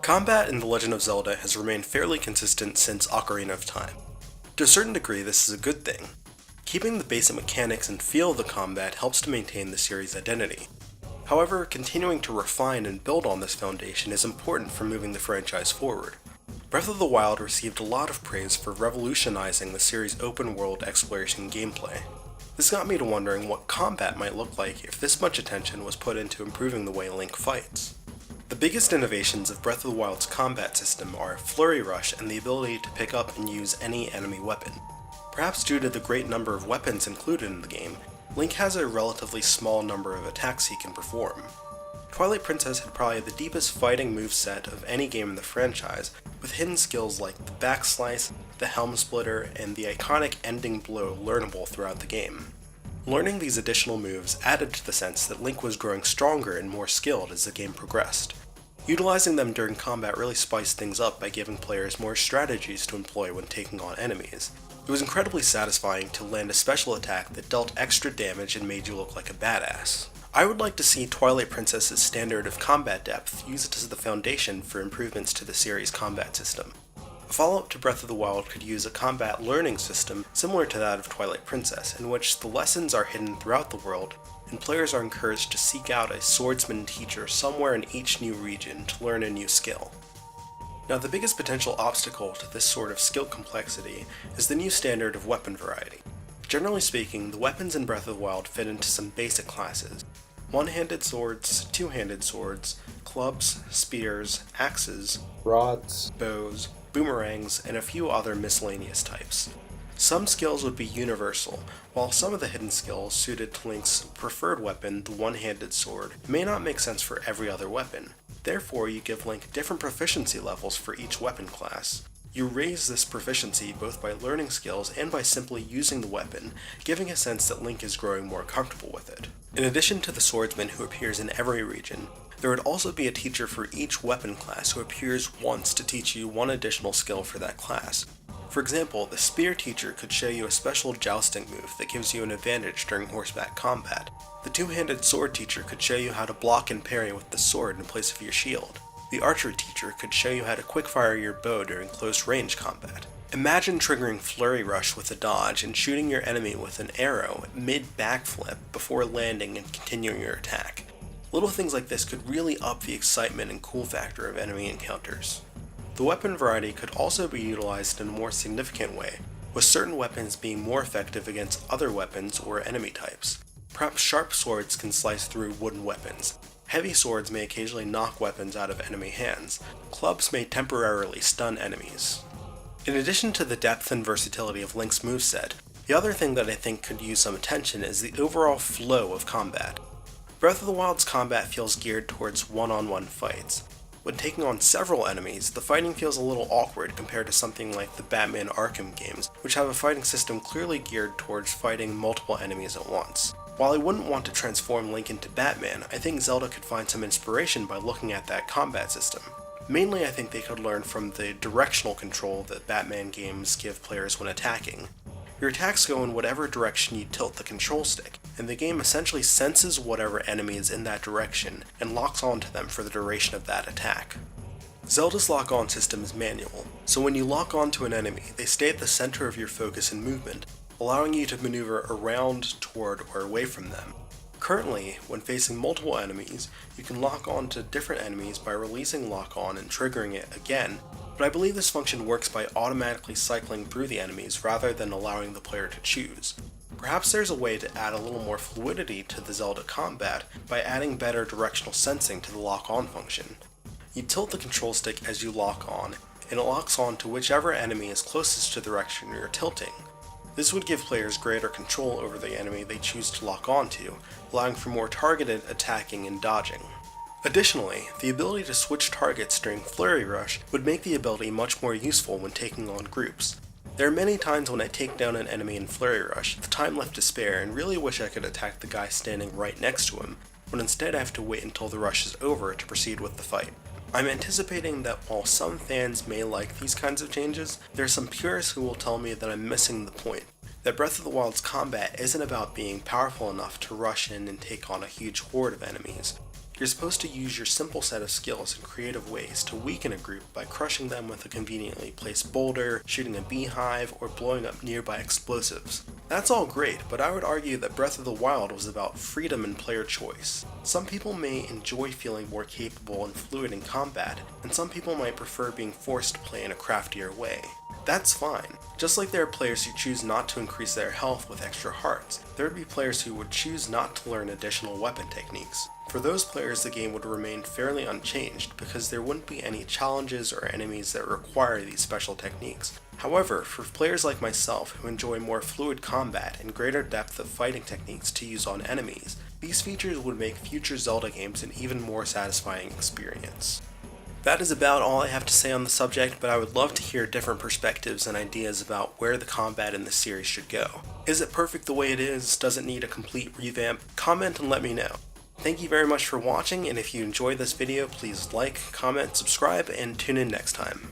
Combat in The Legend of Zelda has remained fairly consistent since Ocarina of Time. To a certain degree, this is a good thing. Keeping the basic mechanics and feel of the combat helps to maintain the series' identity. However, continuing to refine and build on this foundation is important for moving the franchise forward. Breath of the Wild received a lot of praise for revolutionizing the series' open-world exploration gameplay. This got me to wondering what combat might look like if this much attention was put into improving the way Link fights. The biggest innovations of Breath of the Wild's combat system are Flurry Rush and the ability to pick up and use any enemy weapon. Perhaps due to the great number of weapons included in the game, Link has a relatively small number of attacks he can perform. Twilight Princess had probably the deepest fighting moveset of any game in the franchise, with hidden skills like the Backslice, the Helm Splitter, and the iconic Ending Blow learnable throughout the game. Learning these additional moves added to the sense that Link was growing stronger and more skilled as the game progressed. Utilizing them during combat really spiced things up by giving players more strategies to employ when taking on enemies. It was incredibly satisfying to land a special attack that dealt extra damage and made you look like a badass. I would like to see Twilight Princess's standard of combat depth used as the foundation for improvements to the series' combat system. A follow-up to Breath of the Wild could use a combat learning system similar to that of Twilight Princess, in which the lessons are hidden throughout the world, and players are encouraged to seek out a swordsman teacher somewhere in each new region to learn a new skill. Now, the biggest potential obstacle to this sort of skill complexity is the new standard of weapon variety. Generally speaking, the weapons in Breath of the Wild fit into some basic classes: one-handed swords, two-handed swords, clubs, spears, axes, rods, bows, boomerangs, and a few other miscellaneous types. Some skills would be universal, while some of the hidden skills suited to Link's preferred weapon, the one-handed sword, may not make sense for every other weapon. Therefore, you give Link different proficiency levels for each weapon class. You raise this proficiency both by learning skills and by simply using the weapon, giving a sense that Link is growing more comfortable with it. In addition to the swordsman who appears in every region, there would also be a teacher for each weapon class who appears once to teach you one additional skill for that class. For example, the spear teacher could show you a special jousting move that gives you an advantage during horseback combat. The two-handed sword teacher could show you how to block and parry with the sword in place of your shield. The archer teacher could show you how to quickfire your bow during close-range combat. Imagine triggering Flurry Rush with a dodge and shooting your enemy with an arrow mid-backflip before landing and continuing your attack. Little things like this could really up the excitement and cool factor of enemy encounters. The weapon variety could also be utilized in a more significant way, with certain weapons being more effective against other weapons or enemy types. Perhaps sharp swords can slice through wooden weapons. Heavy swords may occasionally knock weapons out of enemy hands. Clubs may temporarily stun enemies. In addition to the depth and versatility of Link's moveset, the other thing that I think could use some attention is the overall flow of combat. Breath of the Wild's combat feels geared towards one-on-one fights. When taking on several enemies, the fighting feels a little awkward compared to something like the Batman Arkham games, which have a fighting system clearly geared towards fighting multiple enemies at once. While I wouldn't want to transform Link into Batman, I think Zelda could find some inspiration by looking at that combat system. Mainly, I think they could learn from the directional control that Batman games give players when attacking. Your attacks go in whatever direction you tilt the control stick, and the game essentially senses whatever enemy is in that direction and locks onto them for the duration of that attack. Zelda's lock-on system is manual, so when you lock onto an enemy, they stay at the center of your focus and movement, allowing you to maneuver around, toward, or away from them. Currently, when facing multiple enemies, you can lock on to different enemies by releasing lock-on and triggering it again, but I believe this function works by automatically cycling through the enemies rather than allowing the player to choose. Perhaps there's a way to add a little more fluidity to the Zelda combat by adding better directional sensing to the lock-on function. You tilt the control stick as you lock on, and it locks on to whichever enemy is closest to the direction you're tilting. This would give players greater control over the enemy they choose to lock onto, allowing for more targeted attacking and dodging. Additionally, the ability to switch targets during Flurry Rush would make the ability much more useful when taking on groups. There are many times when I take down an enemy in Flurry Rush with time left to spare and really wish I could attack the guy standing right next to him, but instead I have to wait until the rush is over to proceed with the fight. I'm anticipating that while some fans may like these kinds of changes, there are some purists who will tell me that I'm missing the point, that Breath of the Wild's combat isn't about being powerful enough to rush in and take on a huge horde of enemies. You're supposed to use your simple set of skills in creative ways to weaken a group by crushing them with a conveniently placed boulder, shooting a beehive, or blowing up nearby explosives. That's all great, but I would argue that Breath of the Wild was about freedom and player choice. Some people may enjoy feeling more capable and fluid in combat, and some people might prefer being forced to play in a craftier way. That's fine. Just like there are players who choose not to increase their health with extra hearts, there would be players who would choose not to learn additional weapon techniques. For those players, the game would remain fairly unchanged because there wouldn't be any challenges or enemies that require these special techniques. However, for players like myself who enjoy more fluid combat and greater depth of fighting techniques to use on enemies, these features would make future Zelda games an even more satisfying experience. That is about all I have to say on the subject, but I would love to hear different perspectives and ideas about where the combat in the series should go. Is it perfect the way it is? Does it need a complete revamp? Comment and let me know. Thank you very much for watching, and if you enjoyed this video, please like, comment, subscribe, and tune in next time.